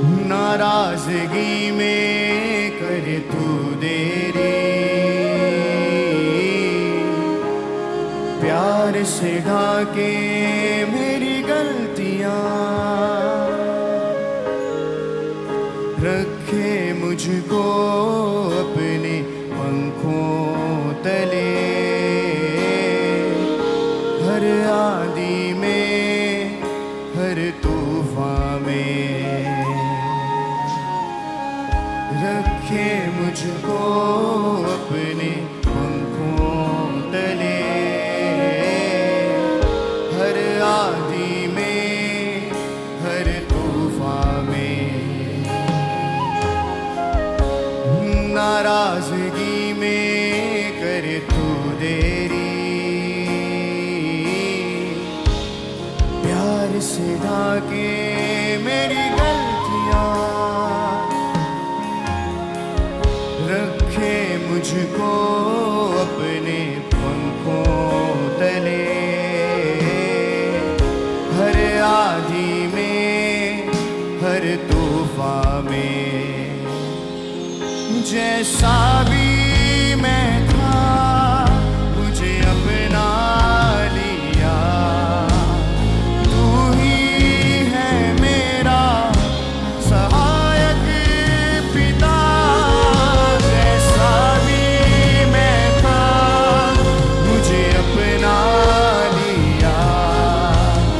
नाराजगी में करे तू देरी, प्यार से ढाके मेरी गलतियां, रखे मुझको अपने पंखों तले, हर आंधी में हर तूफान में, रखे मुझको अपने पंखों तले, हर आंधी में हर तूफान में, नाराजगी में करे तू देरी, प्यार से ढाके मेरी गलतियां, रखे मुझको अपने पंखों तले, हर आंधी में हर तूफान में, जैसा भी मैं था मुझे अपना लिया, तू ही है मेरा सहायक पिता, जैसा भी मैं था मुझे अपना लिया,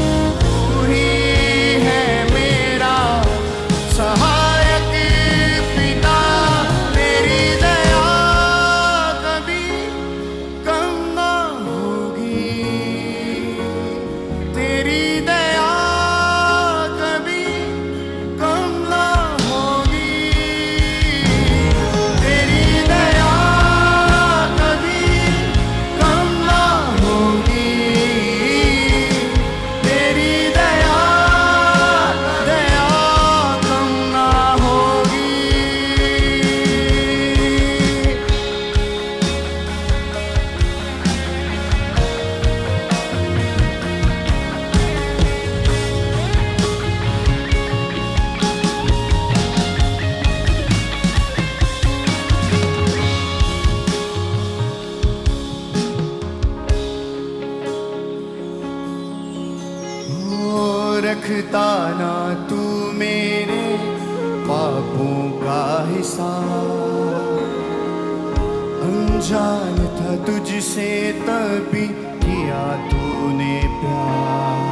तू ही है मेरा सहायक पिता, तेरी दया कभी कम ना होगी, तेरी दया कभी कम ना होगी, तेरी दया कभी कम ना होगी, तेरी दया कम ना होगी। रखता ना तू मेरे पापों का हिसाब, अनजान था तुझसे तभी किया तूने प्यार,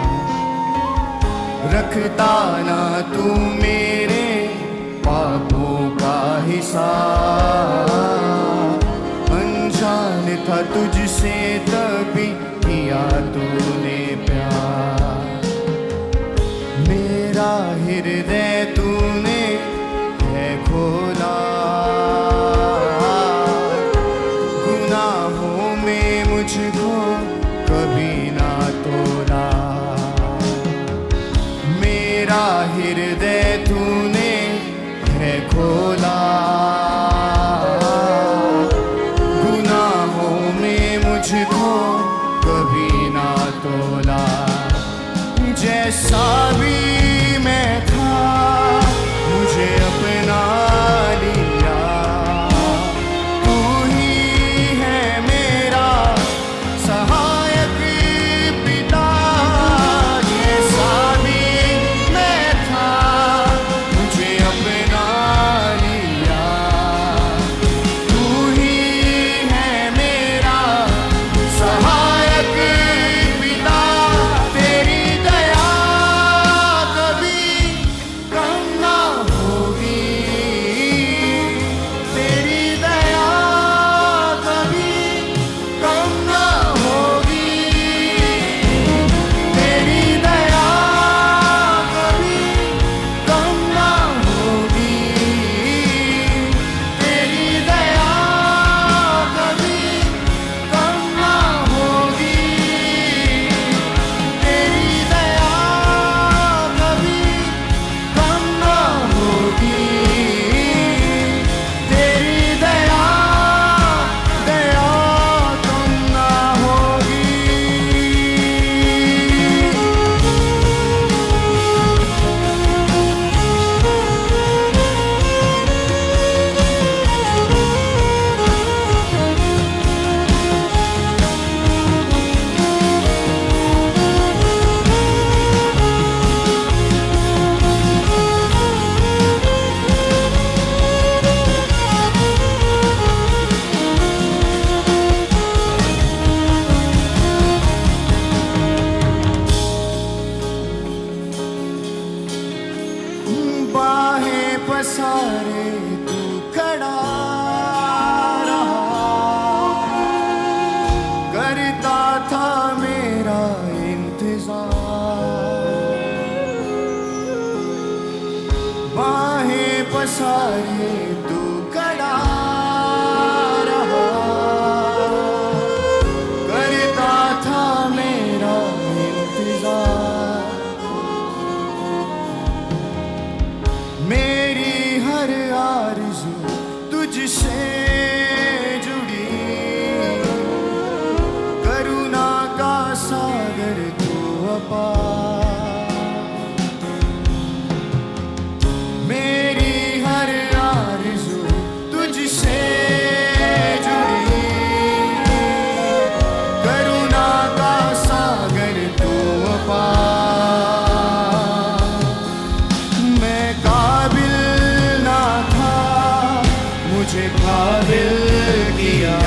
रखता ना तू मेरे पापों का हिसाब, अनजान था तुझसे तभी किया तूने प्यार, मेरा हृदय तूने है खोला, गुनाहों में मुझको कभी ना तोला, मेरा हृदय तूने है खोला, गुनाहों में मुझको कभी ना तोला, जैसा भी मैं था मुझे अपना लिया, तू ही है मेरा सहायक पिता, जैसा भी मैं था मुझे अपना लिया, पसारे तू खड़ा रहा, करता था मेरा इंतजार। बाहें पसारे तू खड़ा रहा, करता था मेरा इंतजार। मेरी हर आरज़ू तुझसे जुड़ी, करुणा का सागर तू अपार। मेरी हर आरज़ू तुझसे जुड़ी, करुणा का सागर तू अपार। मैं काबिल ना था, मुझे काबिल किया,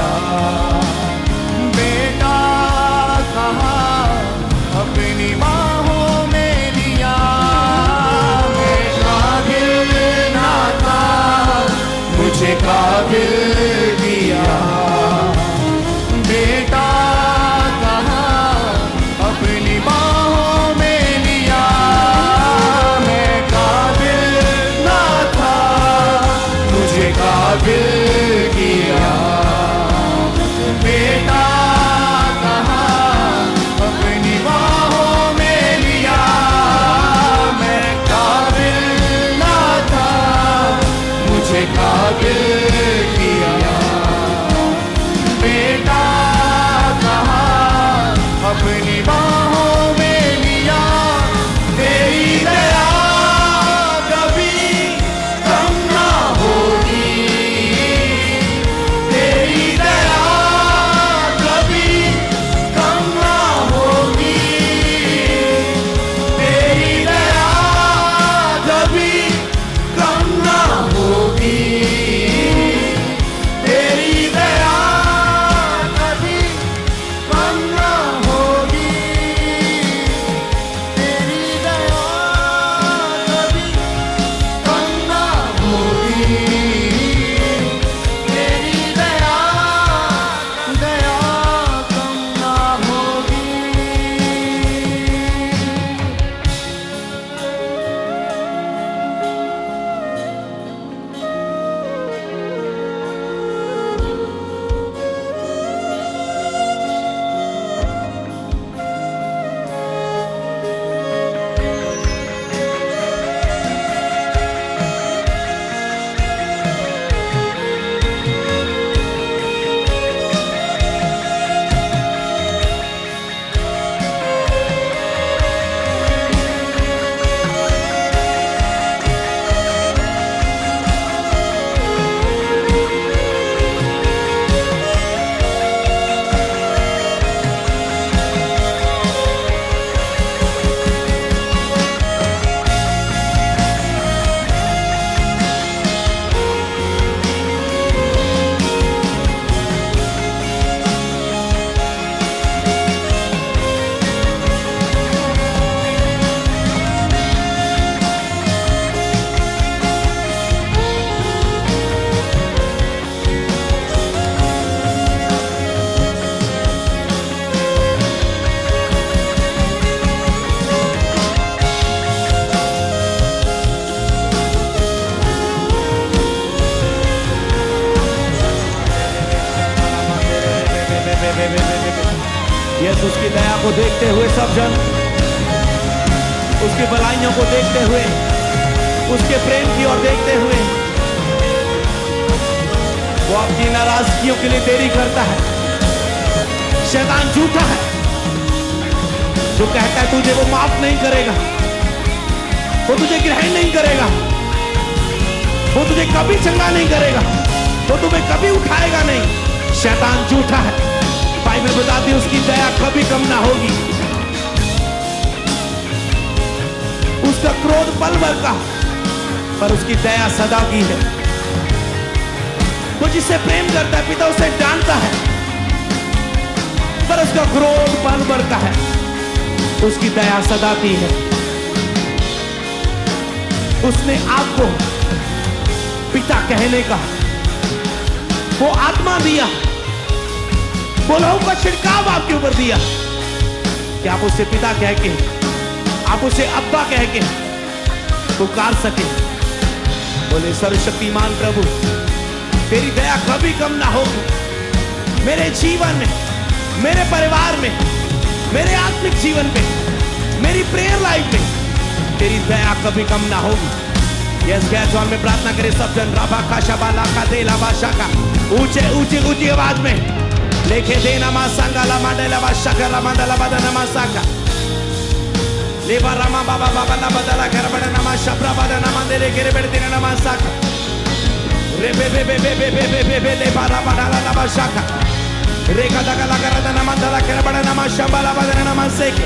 बेटा कहा अपनी बाहों में लिया। मैं काबिल ना था, मुझे काबिल किया, बेटा कहा अपनी बाहों में लिया। मैं काबिल ना था, मुझे काबिल किया, बेटा कहा अपनी बाहों में लिया। मैं काबिल ना था, मुझे काबिल किया, बेटा कहा अपनी बाहों में लिया। तेरी दया कभी कम ना होगी, तेरी दया कभी कम ना होगी, तेरी दया कभी कम ना होगी, तेरी दया कभी कम ना होगी, तेरी दया कभी कम ना होगी, तेरी दया दया कम ना होगी। यीशु उसकी दया को देखते हुए सब जन, उसकी भलाइयों को देखते हुए, उसके प्रेम की ओर देखते हुए, वो अपनी नाराजगियों के लिए देरी करता है। शैतान झूठा है जो कहता है तुझे वो माफ नहीं करेगा, वो तुझे ग्रहण नहीं करेगा, वो तुझे कभी चंगा नहीं करेगा, वो तुम्हें कभी उठाएगा नहीं। शैतान झूठा है। बाइबल बताती है उसकी दया कभी कम ना होगी, उसका क्रोध पल भर का, पर उसकी दया सदा की है। वो जिससे प्रेम करता है पिता उसे डांटता है, पर उसका क्रोध पल भर का है, उसकी दया सदा की है। उसने आपको पिता कहने का वो आत्मा दिया, वो लहू का छिड़काव आपके ऊपर दिया कि आप उसे पिता कह के, आप उसे अब्बा कह के पुकार सके। बोले सर्वशक्तिमान प्रभु, तेरी दया कभी कम ना होगी मेरे जीवन में, मेरे परिवार में, मेरे आत्मिक जीवन में, मेरी प्रेयर लाइफ में तेरी दया कभी कम ना होगी। यस गैसवान में प्रार्थना करें सब जन। राभा का शबाला का देला बाशा का ऊंचे ऊंची ऊंची आवाज में लेके देना मासांगा ला मांडला बाशा का ला मांडला बदना मासाका लेवा रामा बाबा बाबा ला बदला कर बड़ा नमा शब्रा बदना मांडले के बेड़ देना नमासाका रे बे बे बे बे बे बे बे बे ले बारा बड़ा ला बाशा का रे का दगा ला कर दना मांडला कर बड़ा नमा शबाला बदना नमासेके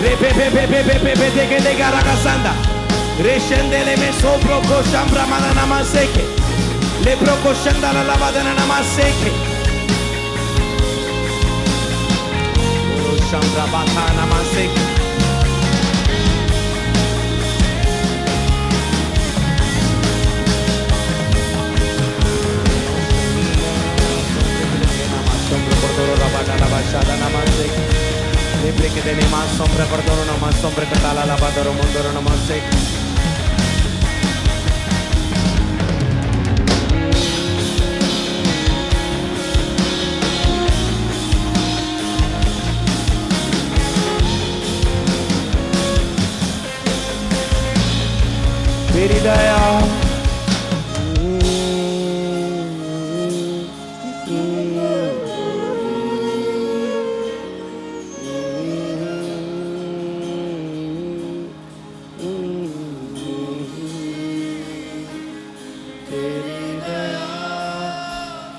रे बे बे बे बे बे बे देके देगा रागा सांदा रेशेंदेले में सोप्रो को शंब्रा माना नमासेके लेप्रो को शंदाला ला बदना नमासेके ओ शंब्रा बाथा नमासेके Libre que tiene más sombra, perdono, no más sombra que tal, alabadoro, mondoro, no más sé. तेरी दया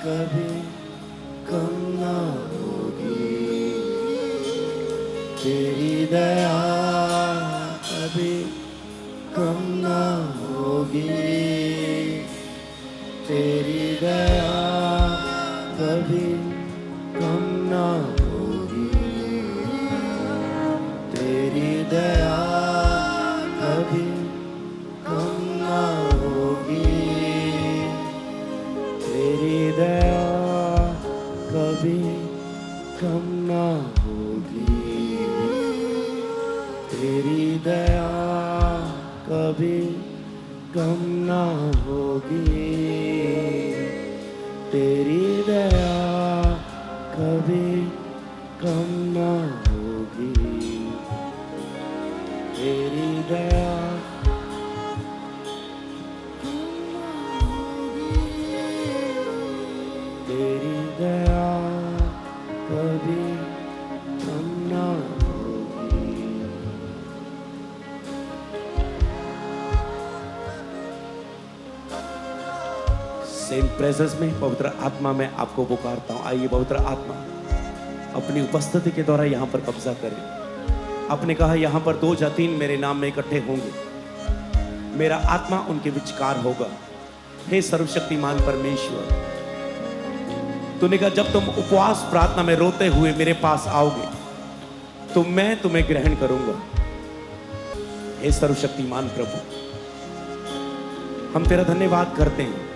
कभी कम ना होगी, तेरी दया कभी कम ना होगी, तेरी दया कभी कम ना होगी, तेरी दया कभी कम ना होगी, तेरी दया कभी कम ना होगी, तेरी दया कभी कम ना होगी, तेरी दया कभी कम ना होगी, तेरी दया तेरी दया कभी कम ना होगी। सेम प्रेजेंस में पवित्र आत्मा में आपको पुकारता हूं। आइए पवित्र आत्मा अपनी उपस्थिति के द्वारा यहां पर कब्जा करें। आपने कहा यहां पर 2 या 3 मेरे नाम में इकट्ठे होंगे, मेरा आत्मा उनके विचकार होगा। हे सर्वशक्तिमान परमेश्वर, तूने कहा जब तुम उपवास प्रार्थना में रोते हुए मेरे पास आओगे तो मैं तुम्हें ग्रहण करूंगा। हे सर्वशक्तिमान प्रभु, हम तेरा धन्यवाद करते हैं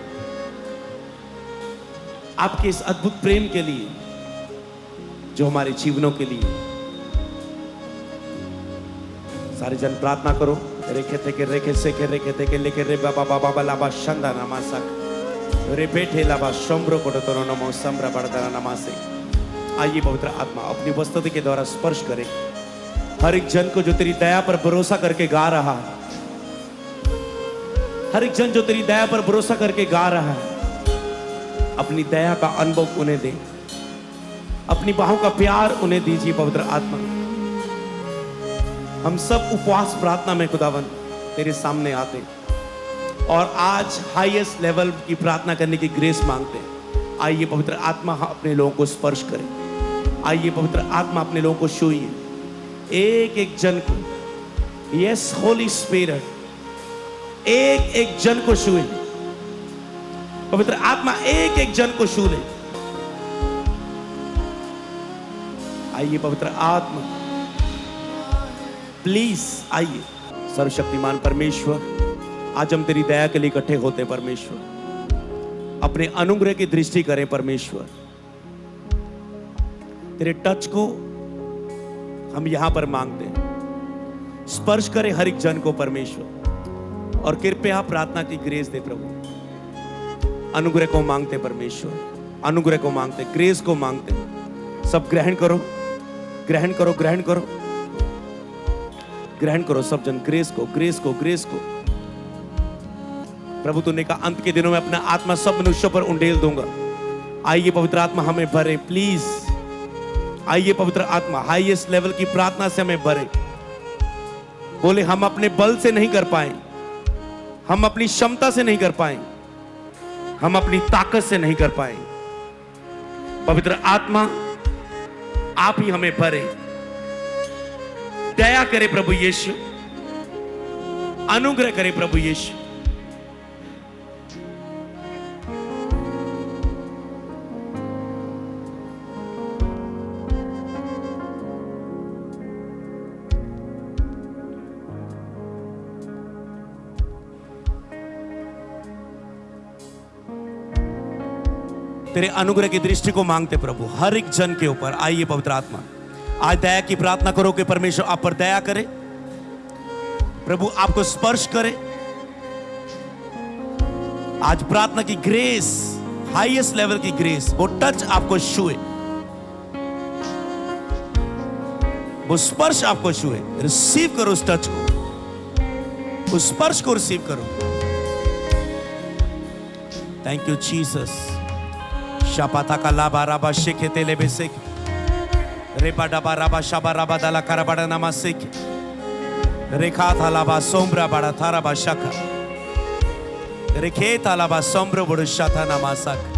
आपके इस अद्भुत प्रेम के लिए जो हमारे जीवनों के लिए। सारे जन प्रार्थना करो। रेखे थे के रेखे से के रेखे थे के लेके रे बाबा बाबा लाबा शंदा नमासक रे बेटे लाबा शंब्रो को तो नमो संब्रा बड़दरा नमासे। आइए पवित्र आत्मा अपनी उपस्थिति के द्वारा स्पर्श करे हर एक जन को जो तेरी दया पर भरोसा करके गा रहा है, हर एक जन जो तेरी दया पर भरोसा करके गा रहा है, अपनी दया का अनुभव उन्हें दे, अपनी बाहों का प्यार उन्हें दीजिए पवित्र आत्मा। हम सब उपवास प्रार्थना में खुदावन तेरे सामने आते और आज हाईएस्ट लेवल की प्रार्थना करने की ग्रेस मांगते हैं। आइए पवित्र आत्मा अपने लोगों को स्पर्श करें। आइए पवित्र आत्मा अपने लोगों को छूइए, एक एक जन को। यस होली स्पिरिट, एक एक जन को छूए पवित्र आत्मा, एक एक जन को छू ले। आइए पवित्र आत्मा प्लीज आइए। सर्वशक्तिमान परमेश्वर, आज हम तेरी दया के लिए इकट्ठे होते हैं परमेश्वर। अपने अनुग्रह की दृष्टि करें परमेश्वर। तेरे टच को हम यहां पर मांगते हैं। स्पर्श करे हर एक जन को परमेश्वर, और कृपया प्रार्थना की ग्रेस दे प्रभु। अनुग्रह को मांगते परमेश्वर, अनुग्रह को मांगते, ग्रेस को मांगते। सब ग्रहण करो, ग्रहण करो, ग्रहण करो, ग्रहण करो सब जन ग्रेस को, ग्रेस को, ग्रेस को। प्रभु तूने कहा अंत के दिनों में अपना आत्मा सब मनुष्यों पर उंडेल दूंगा। आइए पवित्र आत्मा हमें भरे प्लीज। आइए पवित्र आत्मा हाईएस्ट लेवल की प्रार्थना से हमें भरे। बोले हम अपने बल से नहीं कर पाए, हम अपनी क्षमता से नहीं कर पाए, हम अपनी ताकत से नहीं कर पाए। पवित्र आत्मा आप ही हमें भरे। दया करे प्रभु यीशु, अनुग्रह करे प्रभु यीशु। तेरे अनुग्रह की दृष्टि को मांगते प्रभु हर एक जन के ऊपर। आइए पवित्र आत्मा आज दया की प्रार्थना करो कि परमेश्वर आप पर दया करे, प्रभु आपको स्पर्श करे। आज प्रार्थना की ग्रेस, हाईएस्ट लेवल की ग्रेस, वो टच आपको छुए, वो स्पर्श आपको छुए। रिसीव करो उस टच को, उस स्पर्श को रिसीव करो। Thank you Jesus. शापाता का लाबा राबा शेखे तेले बेसेक रेबा डबा राबा शाबा राबा दाला कराबड़ा नमासेक रेखा था लाबा सोमब्रा बड़ा थारा बा शाखा रेखे था लाबा सोमब्रो बड़ो शाथा नमासक।